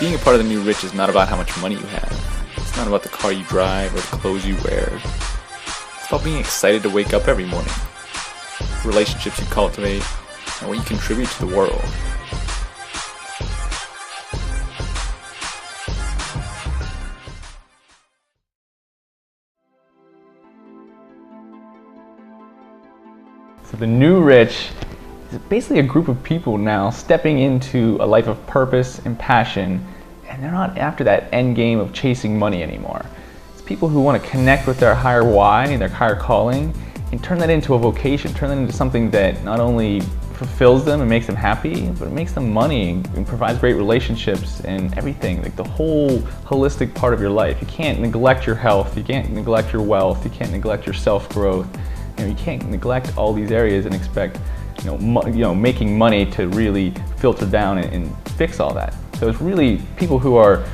Being a part of the new rich is not about how much money you have. It's not about the car you drive or the clothes you wear. It's about being excited to wake up every morning, the relationships you cultivate, and what you contribute to the world. So the new rich is basically a group of people now stepping into a life of purpose and passion, and they're not after that end game of chasing money anymore. It's people who want to connect with their higher why, their higher calling, and turn that into a vocation, turn that into something that not only fulfills them and makes them happy, but it makes them money and provides great relationships and everything, like the whole holistic part of your life. You can't neglect your health, you can't neglect your wealth, you can't neglect your self-growth. You can't neglect all these areas and expect making money to really filter down and fix all that. So it's really people who are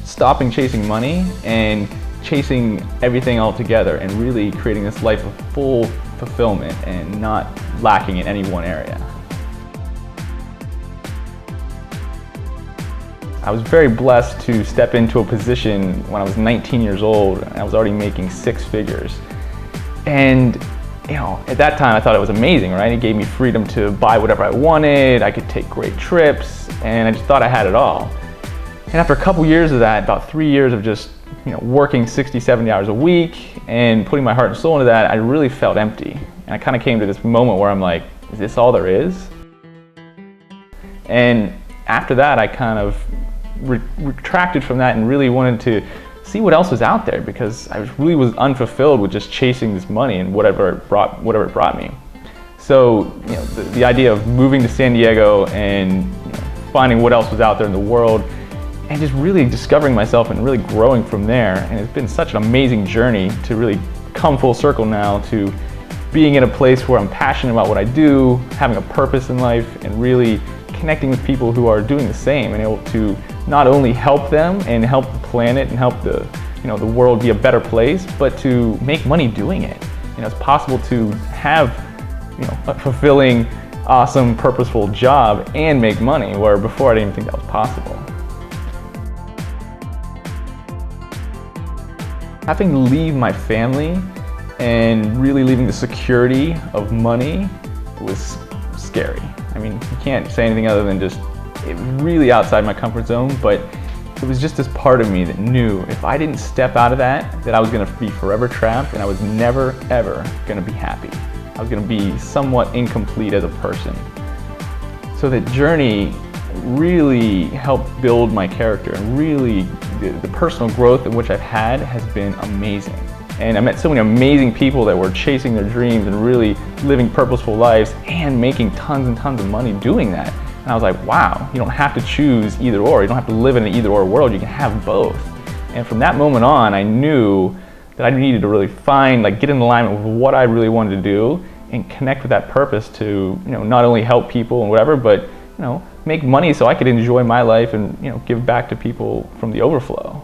stopping chasing money and chasing everything all together and really creating this life of full fulfillment and not lacking in any one area. I was very blessed to step into a position when I was 19 years old and I was already making 6 figures. And at that time I thought it was amazing, right? It gave me freedom to buy whatever I wanted, I could take great trips, and I just thought I had it all. And after a couple years of that, about 3 years of just working 60, 70 hours a week and putting my heart and soul into that, I really felt empty. And I kind of came to this moment where I'm like, is this all there is? And after that, I kind of retracted from that and really wanted to see what else was out there, because I really was unfulfilled with just chasing this money and whatever it brought me. So the idea of moving to San Diego and finding what else was out there in the world and just really discovering myself and really growing from there. And it's been such an amazing journey to really come full circle now to being in a place where I'm passionate about what I do, having a purpose in life, and really connecting with people who are doing the same and able to not only help them and help the planet and help the world be a better place, but to make money doing it. It's possible to have a fulfilling, awesome, purposeful job and make money, where before I didn't even think that was possible. Having to leave my family and really leaving the security of money was scary. I mean, you can't say anything other than just really outside my comfort zone, but it was just this part of me that knew if I didn't step out of that I was going to be forever trapped and I was never, ever going to be happy. I was going to be somewhat incomplete as a person. So that journey really helped build my character, and really the personal growth in which I've had has been amazing. And I met so many amazing people that were chasing their dreams and really living purposeful lives and making tons and tons of money doing that. And I was like, wow, you don't have to choose either or. You don't have to live in an either or world. You can have both. And from that moment on, I knew that I needed to really get in alignment with what I really wanted to do and connect with that purpose to, not only help people and whatever, but, make money so I could enjoy my life and, give back to people from the overflow.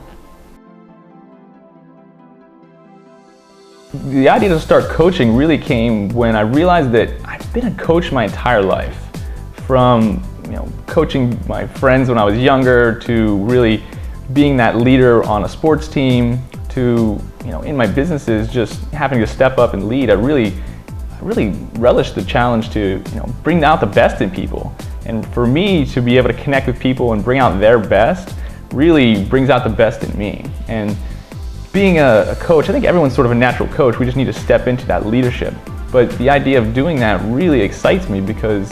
The idea to start coaching really came when I realized that I've been a coach my entire life. From coaching my friends when I was younger, to really being that leader on a sports team, to in my businesses just having to step up and lead. I really relished the challenge to bring out the best in people. And for me to be able to connect with people and bring out their best really brings out the best in me. And being a coach, I think everyone's sort of a natural coach. We just need to step into that leadership. But the idea of doing that really excites me because,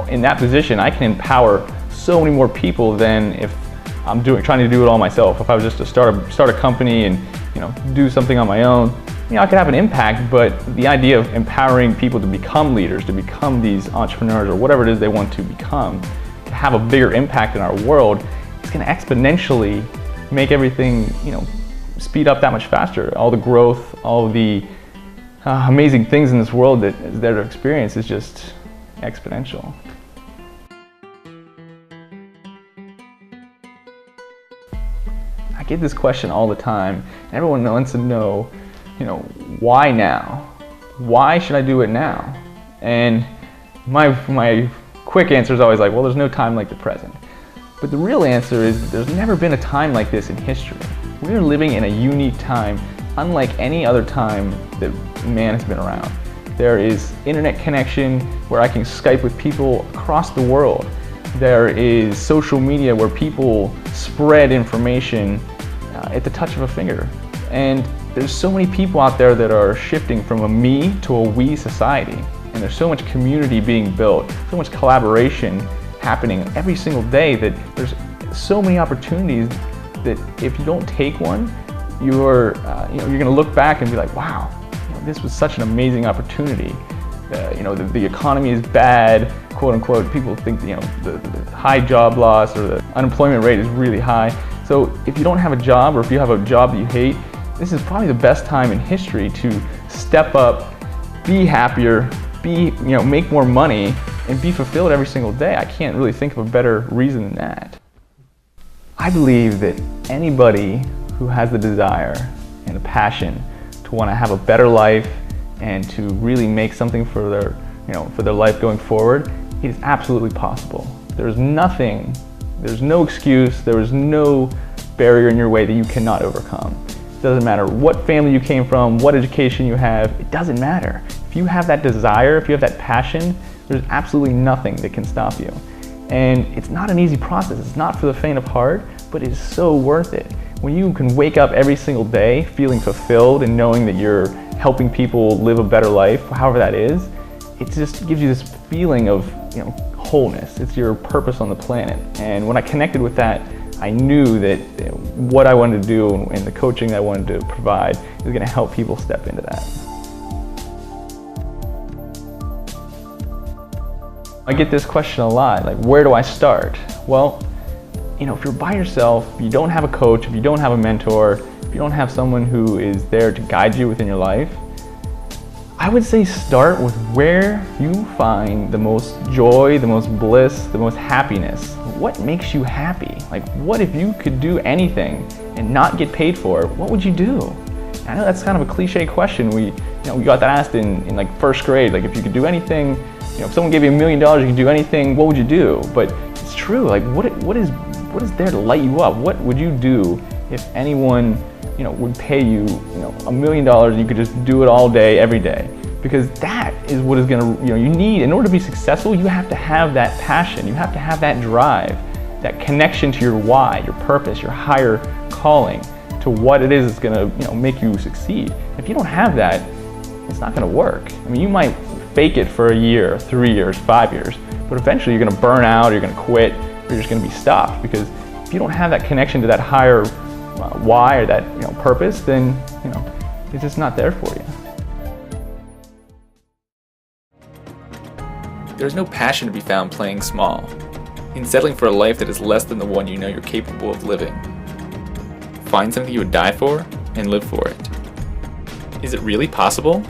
in that position, I can empower so many more people than if I'm trying to do it all myself. If I was just to start a company and, do something on my own, I could have an impact. But the idea of empowering people to become leaders, to become these entrepreneurs or whatever it is they want to become, to have a bigger impact in our world, it's going to exponentially make everything, speed up that much faster. All the growth, all the amazing things in this world that is there to experience is just exponential. I get this question all the time. Everyone wants to know, why now? Why should I do it now? And my quick answer is always like, well, there's no time like the present. But the real answer is there's never been a time like this in history. We're living in a unique time, unlike any other time that man has been around. There is internet connection where I can Skype with people across the world. There is social media where people spread information at the touch of a finger. And there's so many people out there that are shifting from a me to a we society. And there's so much community being built, so much collaboration happening every single day that there's so many opportunities that if you don't take one, you're going to look back and be like, wow, this was such an amazing opportunity. The economy is bad, quote unquote. People think the high job loss or the unemployment rate is really high. So if you don't have a job, or if you have a job that you hate, this is probably the best time in history to step up, be happier, make more money, and be fulfilled every single day. I can't really think of a better reason than that. I believe that anybody who has the desire and the passion to want to have a better life and to really make something for their life going forward, it is absolutely possible. There's no excuse, there is no barrier in your way that you cannot overcome. It doesn't matter what family you came from, what education you have, it doesn't matter. If you have that desire, if you have that passion, there's absolutely nothing that can stop you. And it's not an easy process, it's not for the faint of heart, but it is so worth it. When you can wake up every single day feeling fulfilled and knowing that you're helping people live a better life, however that is, it just gives you this feeling of wholeness. It's your purpose on the planet. And when I connected with that, I knew that what I wanted to do and the coaching that I wanted to provide is going to help people step into that. I get this question a lot, like, where do I start? Well, if you're by yourself, if you don't have a coach, if you don't have a mentor, if you don't have someone who is there to guide you within your life, I would say start with where you find the most joy, the most bliss, the most happiness. What makes you happy? Like, what if you could do anything and not get paid for it? What would you do? I know that's kind of a cliche question. We got that asked in like first grade. Like, if you could do anything, if someone gave you $1 million, you could do anything, what would you do? But it's true. Like, what is there to light you up? What would you do if anyone would pay you $1 million, you could just do it all day, every day? Because that is what is going to, you need, in order to be successful, you have to have that passion, you have to have that drive, that connection to your why, your purpose, your higher calling, to what it is that's going to make you succeed. If you don't have that, it's not going to work. I mean, you might fake it for a year, 3 years, 5 years, but eventually you're going to burn out, or you're going to quit, or you're just going to be stopped. Because if you don't have that connection to that higher why or that purpose, then it's just not there for you. There's no passion to be found playing small, in settling for a life that is less than the one you know you're capable of living. Find something you would die for and live for it. Is it really possible?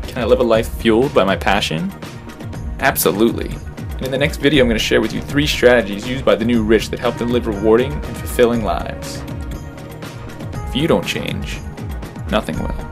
Can I live a life fueled by my passion? Absolutely. And in the next video, I'm going to share with you 3 strategies used by the new rich that help them live rewarding and fulfilling lives. If you don't change, nothing will.